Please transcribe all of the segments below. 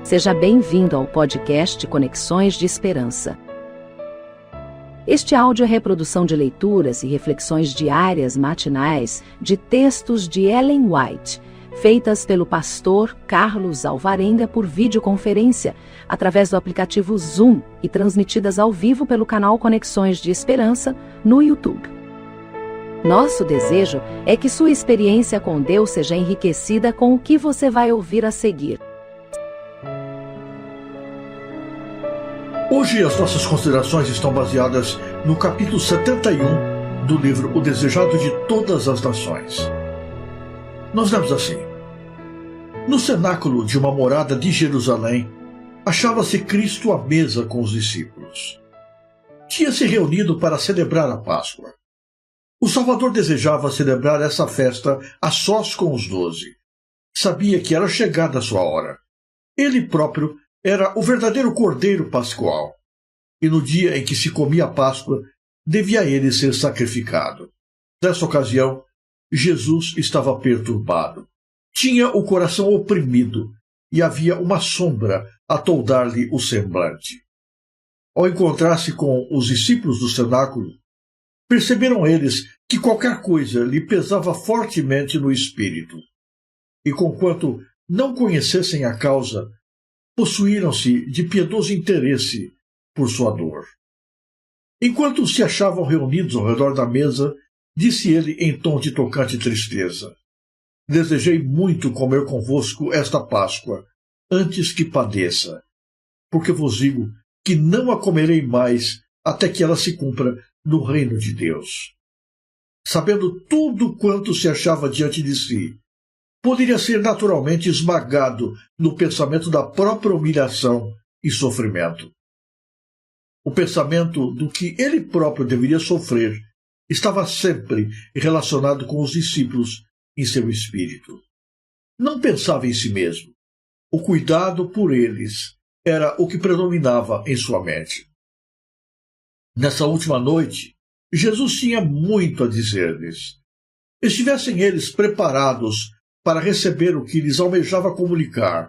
Seja bem-vindo ao podcast Conexões de Esperança. Este áudio é reprodução de leituras e reflexões diárias matinais de textos de Ellen White, feitas pelo pastor Carlos Alvarenga por videoconferência, através do aplicativo Zoom e transmitidas ao vivo pelo canal Conexões de Esperança no YouTube. Nosso desejo é que sua experiência com Deus seja enriquecida com o que você vai ouvir a seguir. Hoje as nossas considerações estão baseadas no capítulo 71 do livro O Desejado de Todas as Nações. Nós lemos assim: No cenáculo de uma morada de Jerusalém, achava-se Cristo à mesa com os discípulos. Tinha se reunido para celebrar a Páscoa. O Salvador desejava celebrar essa festa a sós com os 12. Sabia que era chegada a sua hora. Ele próprio era o verdadeiro Cordeiro Pascual, e no dia em que se comia a Páscoa, devia ele ser sacrificado. Nessa ocasião, Jesus estava perturbado. Tinha o coração oprimido, e havia uma sombra a toldar-lhe o semblante. Ao encontrar-se com os discípulos do cenáculo, perceberam eles que qualquer coisa lhe pesava fortemente no espírito, e conquanto não conhecessem a causa, possuíram-se de piedoso interesse por sua dor. Enquanto se achavam reunidos ao redor da mesa, disse ele em tom de tocante tristeza: Desejei muito comer convosco esta Páscoa, antes que padeça, porque vos digo que não a comerei mais até que ela se cumpra no reino de Deus. Sabendo tudo quanto se achava diante de si, poderia ser naturalmente esmagado no pensamento da própria humilhação e sofrimento. O pensamento do que ele próprio deveria sofrer estava sempre relacionado com os discípulos em seu espírito. Não pensava em si mesmo. O cuidado por eles era o que predominava em sua mente. Nessa última noite, Jesus tinha muito a dizer-lhes. Estivessem eles preparados para receber o que lhes almejava comunicar,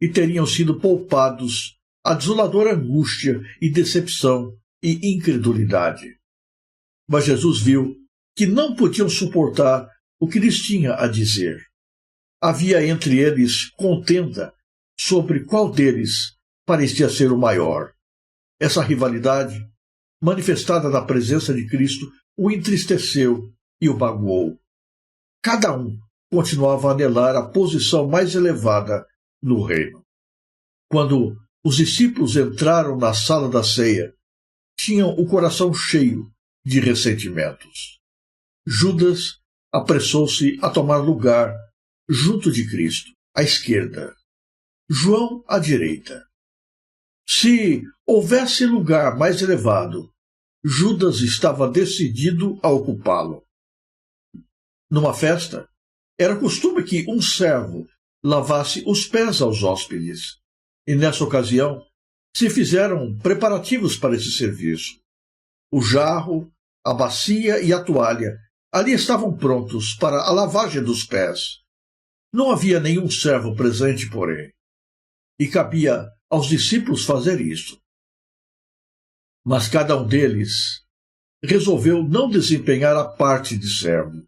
e teriam sido poupados a desoladora angústia e decepção e incredulidade. Mas Jesus viu que não podiam suportar o que lhes tinha a dizer. Havia entre eles contenda sobre qual deles parecia ser o maior. Essa rivalidade, manifestada na presença de Cristo, o entristeceu e o magoou. Cada um continuava a anelar a posição mais elevada no reino. Quando os discípulos entraram na sala da ceia, tinham o coração cheio de ressentimentos. Judas apressou-se a tomar lugar junto de Cristo, à esquerda, João à direita. Se houvesse lugar mais elevado, Judas estava decidido a ocupá-lo. Numa festa, era costume que um servo lavasse os pés aos hóspedes, e nessa ocasião se fizeram preparativos para esse serviço. O jarro, a bacia e a toalha ali estavam prontos para a lavagem dos pés. Não havia nenhum servo presente, porém, e cabia aos discípulos fazer isso. Mas cada um deles resolveu não desempenhar a parte de servo.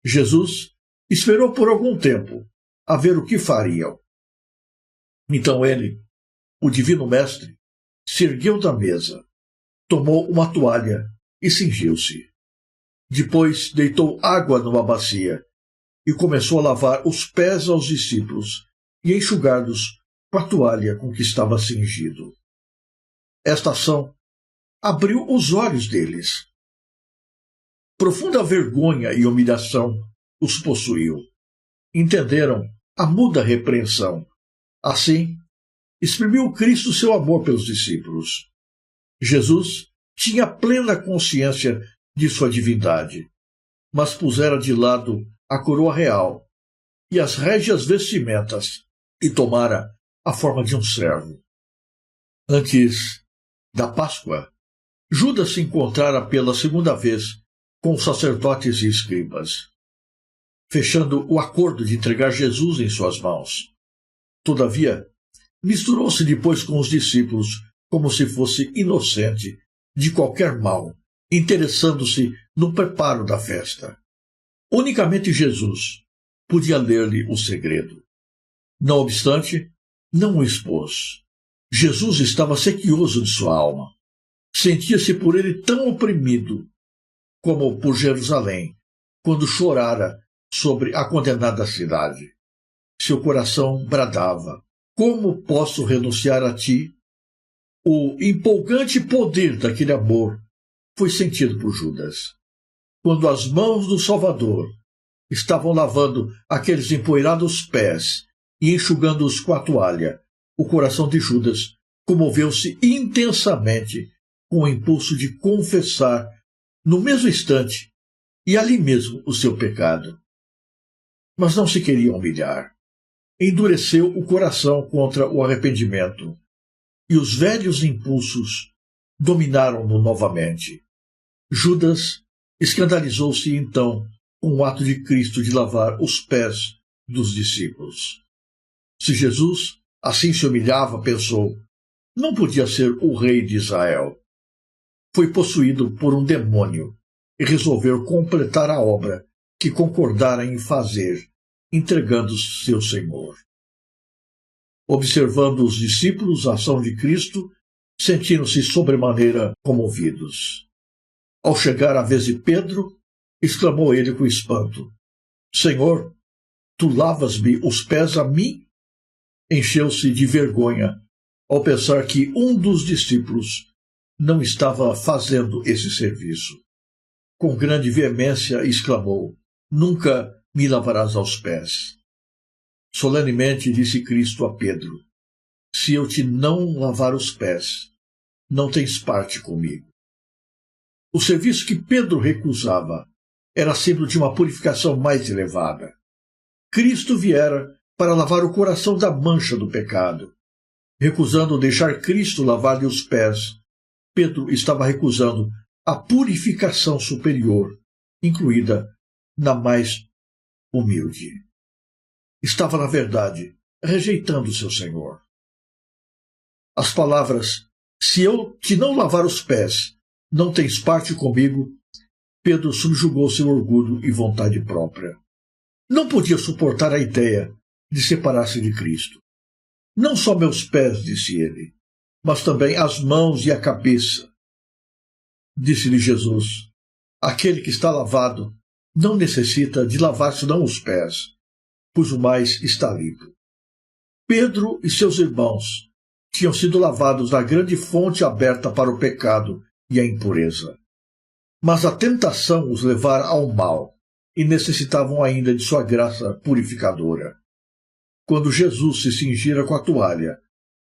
Jesus esperou por algum tempo a ver o que fariam. Então ele, o divino mestre, se ergueu da mesa, tomou uma toalha e cingiu-se. Depois deitou água numa bacia e começou a lavar os pés aos discípulos e enxugá-los com a toalha com que estava cingido. Esta ação abriu os olhos deles. Profunda vergonha e humilhação os possuiu. Entenderam a muda repreensão. Assim, exprimiu Cristo seu amor pelos discípulos. Jesus tinha plena consciência de sua divindade, mas pusera de lado a coroa real e as régias vestimentas e tomara a forma de um servo. Antes da Páscoa, Judas se encontrara pela segunda vez com os sacerdotes e escribas, fechando o acordo de entregar Jesus em suas mãos. Todavia, misturou-se depois com os discípulos como se fosse inocente de qualquer mal, interessando-se no preparo da festa. Unicamente Jesus podia ler-lhe o segredo. Não obstante, não o expôs. Jesus estava sequioso de sua alma. Sentia-se por ele tão oprimido como por Jerusalém, quando chorara sobre a condenada cidade. Seu coração bradava: como posso renunciar a ti? O empolgante poder daquele amor foi sentido por Judas. Quando as mãos do Salvador estavam lavando aqueles empoeirados pés e enxugando-os com a toalha, o coração de Judas comoveu-se intensamente com o impulso de confessar, no mesmo instante, e ali mesmo, o seu pecado. Mas não se queria humilhar. Endureceu o coração contra o arrependimento, e os velhos impulsos dominaram-no novamente. Judas escandalizou-se então com o ato de Cristo de lavar os pés dos discípulos. Se Jesus assim se humilhava, pensou, não podia ser o rei de Israel. Foi possuído por um demônio e resolveu completar a obra que concordara em fazer, entregando-se seu Senhor. Observando os discípulos a ação de Cristo, sentiram-se sobremaneira comovidos. Ao chegar à vez de Pedro, exclamou ele com espanto: Senhor, tu lavas-me os pés a mim? Encheu-se de vergonha ao pensar que um dos discípulos não estava fazendo esse serviço. Com grande veemência exclamou: Nunca me lavarás aos pés. Solenemente disse Cristo a Pedro: Se eu te não lavar os pés, não tens parte comigo. O serviço que Pedro recusava era símbolo de uma purificação mais elevada. Cristo viera para lavar o coração da mancha do pecado. Recusando deixar Cristo lavar-lhe os pés, Pedro estava recusando a purificação superior, incluída na mais humilde. Estava, na verdade, rejeitando seu Senhor. As palavras, se eu te não lavar os pés, não tens parte comigo, Pedro subjugou seu orgulho e vontade própria. Não podia suportar a ideia de separar-se de Cristo. Não só meus pés, disse ele, mas também as mãos e a cabeça. Disse-lhe Jesus: aquele que está lavado não necessita de lavar senão os pés, pois o mais está limpo. Pedro e seus irmãos tinham sido lavados na grande fonte aberta para o pecado e a impureza. Mas a tentação os levara ao mal e necessitavam ainda de sua graça purificadora. Quando Jesus se cingira com a toalha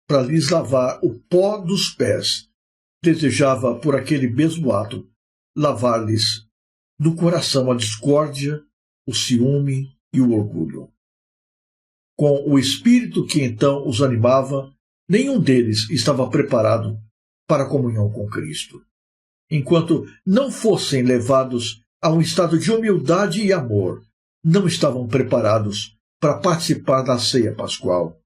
para lhes lavar o pó dos pés, desejava, por aquele mesmo ato, lavar-lhes do coração a discórdia, o ciúme e o orgulho. Com o espírito que então os animava, nenhum deles estava preparado para a comunhão com Cristo. Enquanto não fossem levados a um estado de humildade e amor, não estavam preparados para participar da ceia pascual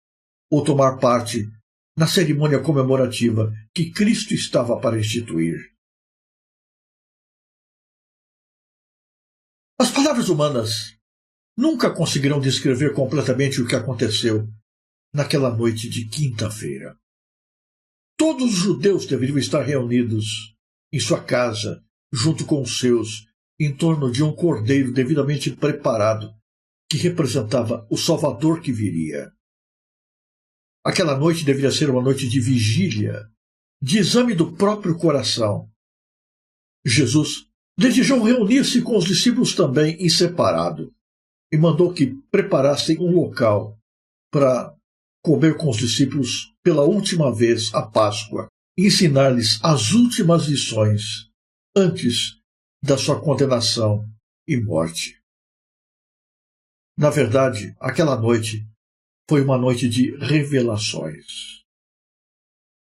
ou tomar parte na cerimônia comemorativa que Cristo estava para instituir. As palavras humanas nunca conseguirão descrever completamente o que aconteceu naquela noite de quinta-feira. Todos os judeus deveriam estar reunidos em sua casa, junto com os seus, em torno de um cordeiro devidamente preparado, que representava o Salvador que viria. Aquela noite deveria ser uma noite de vigília, de exame do próprio coração. Jesus desejou reunir-se com os discípulos também em separado, e mandou que preparassem um local para comer com os discípulos pela última vez a Páscoa e ensinar-lhes as últimas lições antes da sua condenação e morte. Na verdade, aquela noite foi uma noite de revelações.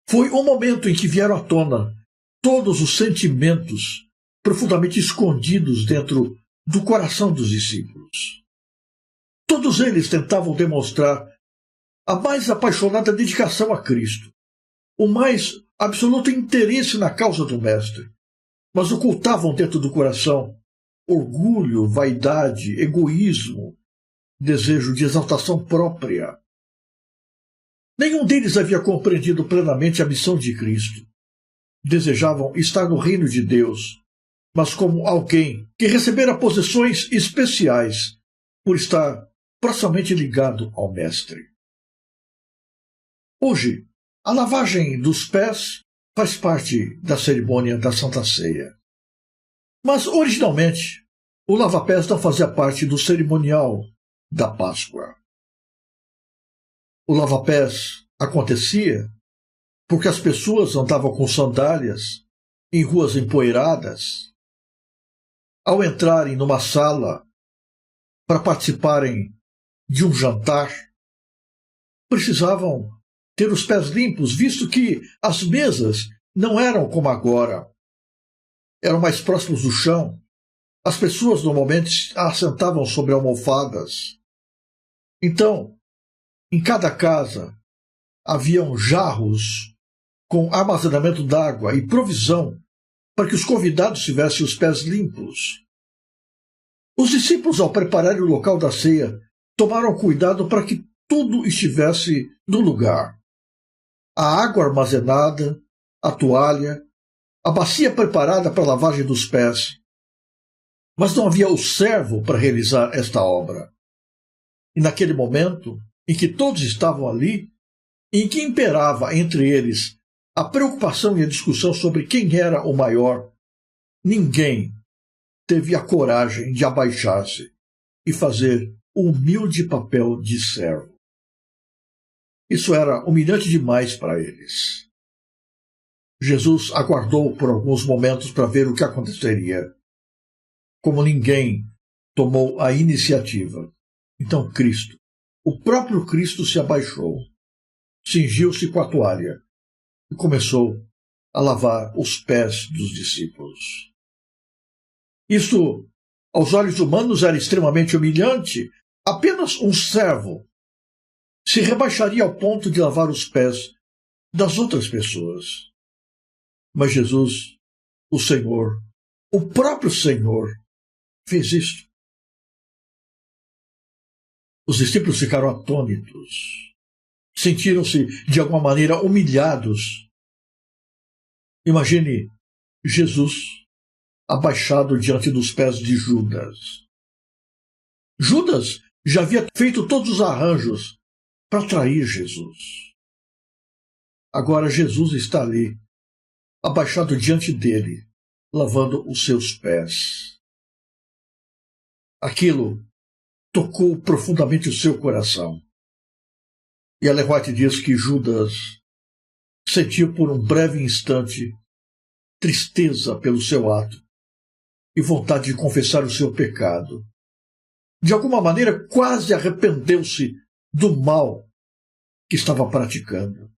Foi um momento em que vieram à tona todos os sentimentos profundamente escondidos dentro do coração dos discípulos. Todos eles tentavam demonstrar a mais apaixonada dedicação a Cristo, o mais absoluto interesse na causa do Mestre, mas ocultavam dentro do coração orgulho, vaidade, egoísmo, desejo de exaltação própria. Nenhum deles havia compreendido plenamente a missão de Cristo. Desejavam estar no reino de Deus, mas como alguém que recebera posições especiais por estar proximamente ligado ao Mestre. Hoje, a lavagem dos pés faz parte da cerimônia da Santa Ceia. Mas, originalmente, o lava-pés não fazia parte do cerimonial da Páscoa. O lava-pés acontecia porque as pessoas andavam com sandálias em ruas empoeiradas. Ao entrarem numa sala para participarem de um jantar, precisavam ter os pés limpos, visto que as mesas não eram como agora. Eram mais próximos do chão. As pessoas normalmente assentavam sobre almofadas. Então, em cada casa, haviam jarros com armazenamento d'água e provisão para que os convidados tivessem os pés limpos. Os discípulos, ao prepararem o local da ceia, tomaram cuidado para que tudo estivesse no lugar. A água armazenada, a toalha, a bacia preparada para a lavagem dos pés. Mas não havia o servo para realizar esta obra. E naquele momento, em que todos estavam ali, em que imperava entre eles a preocupação e a discussão sobre quem era o maior, ninguém teve a coragem de abaixar-se e fazer o humilde papel de servo. Isso era humilhante demais para eles. Jesus aguardou por alguns momentos para ver o que aconteceria. Como ninguém tomou a iniciativa, então Cristo, o próprio Cristo, se abaixou, cingiu-se com a toalha e começou a lavar os pés dos discípulos. Isso, aos olhos humanos, era extremamente humilhante. Apenas um servo se rebaixaria ao ponto de lavar os pés das outras pessoas. Mas Jesus, o Senhor, o próprio Senhor, fez isto. Os discípulos ficaram atônitos. Sentiram-se, de alguma maneira, humilhados. Imagine Jesus abaixado diante dos pés de Judas. Judas já havia feito todos os arranjos para trair Jesus. Agora Jesus está ali, abaixado diante dele, lavando os seus pés. Aquilo tocou profundamente o seu coração. E Ellen White diz que Judas sentiu por um breve instante tristeza pelo seu ato e vontade de confessar o seu pecado. De alguma maneira, quase arrependeu-se do mal que estava praticando.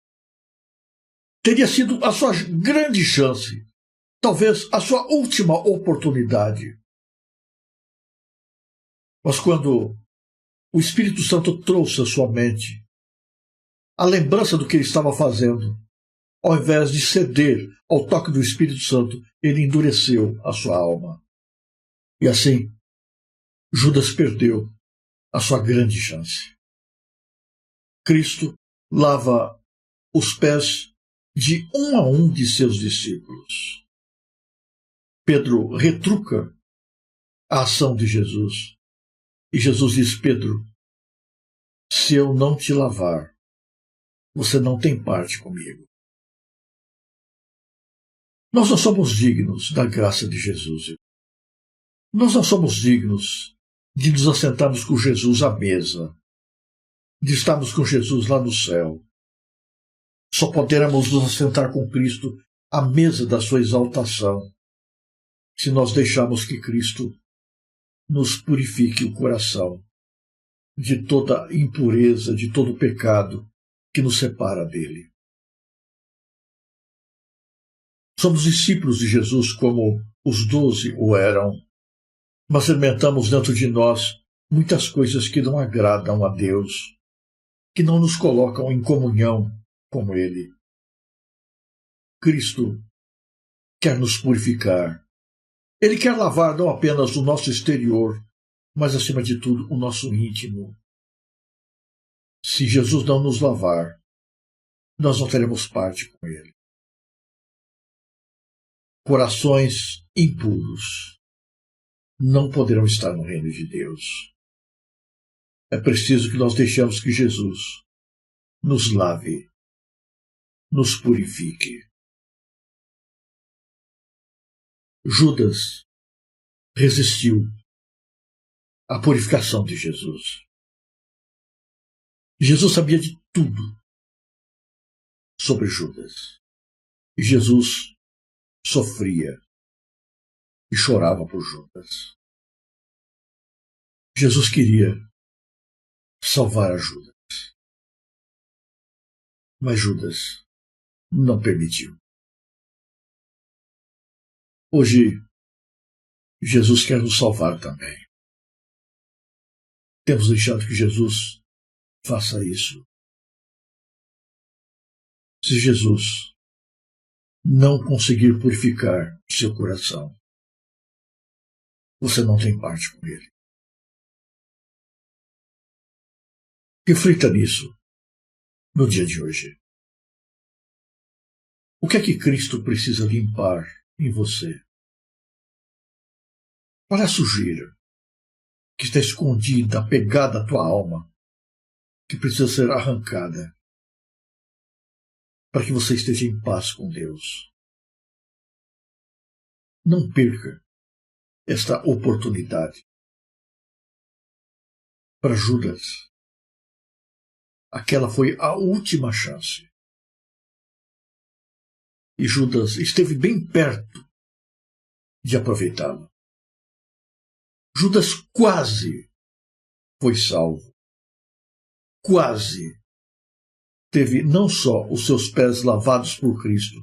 Teria sido a sua grande chance, talvez a sua última oportunidade. Mas quando o Espírito Santo trouxe à sua mente a lembrança do que ele estava fazendo, ao invés de ceder ao toque do Espírito Santo, ele endureceu a sua alma. E assim, Judas perdeu a sua grande chance. Cristo lava os pés de um a um de seus discípulos. Pedro retruca a ação de Jesus. E Jesus diz: Pedro, se eu não te lavar, você não tem parte comigo. Nós não somos dignos da graça de Jesus. Nós não somos dignos de nos assentarmos com Jesus à mesa, de estarmos com Jesus lá no céu. Só poderemos nos assentar com Cristo à mesa da sua exaltação, se nós deixarmos que Cristo nos purifique o coração de toda impureza, de todo pecado que nos separa dele. Somos discípulos de Jesus como os 12 o eram, mas alimentamos dentro de nós muitas coisas que não agradam a Deus, que não nos colocam em comunhão com Ele. Cristo quer nos purificar. Ele quer lavar não apenas o nosso exterior, mas, acima de tudo, o nosso íntimo. Se Jesus não nos lavar, nós não teremos parte com Ele. Corações impuros não poderão estar no reino de Deus. É preciso que nós deixemos que Jesus nos lave, nos purifique. Judas resistiu à purificação de Jesus. Jesus sabia de tudo sobre Judas. E Jesus sofria e chorava por Judas. Jesus queria salvar a Judas. Mas Judas não permitiu. Hoje, Jesus quer nos salvar também. Temos deixado que Jesus faça isso. Se Jesus não conseguir purificar o seu coração, você não tem parte com Ele. Reflita nisso no dia de hoje. O que é que Cristo precisa limpar em você? Qual é a sujeira que está escondida, apegada à tua alma, que precisa ser arrancada para que você esteja em paz com Deus? Não perca esta oportunidade. Para Judas, aquela foi a última chance. E Judas esteve bem perto de aproveitá-la. Judas quase foi salvo. Quase teve não só os seus pés lavados por Cristo,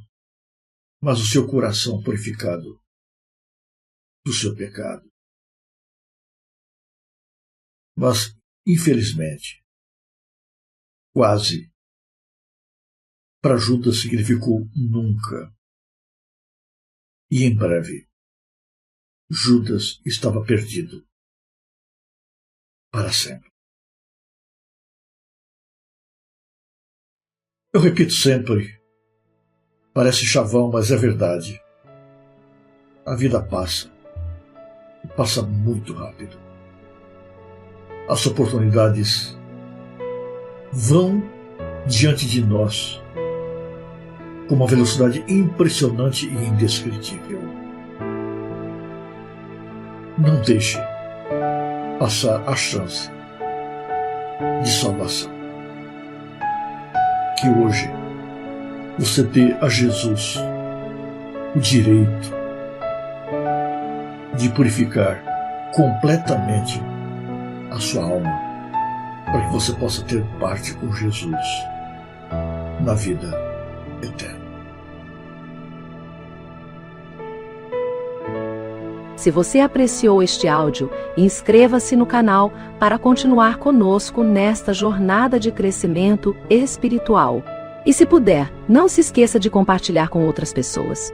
mas o seu coração purificado do seu pecado. Mas, infelizmente, quase, para Judas significou nunca. E em breve, Judas estava perdido para sempre. Eu repito sempre, parece chavão, mas é verdade. A vida passa, e passa muito rápido. As oportunidades vão diante de nós com uma velocidade impressionante e indescritível. Não deixe passar a chance de salvação. Que hoje você dê a Jesus o direito de purificar completamente a sua alma, para que você possa ter parte com Jesus na vida eterna. Se você apreciou este áudio, inscreva-se no canal para continuar conosco nesta jornada de crescimento espiritual. E se puder, não se esqueça de compartilhar com outras pessoas.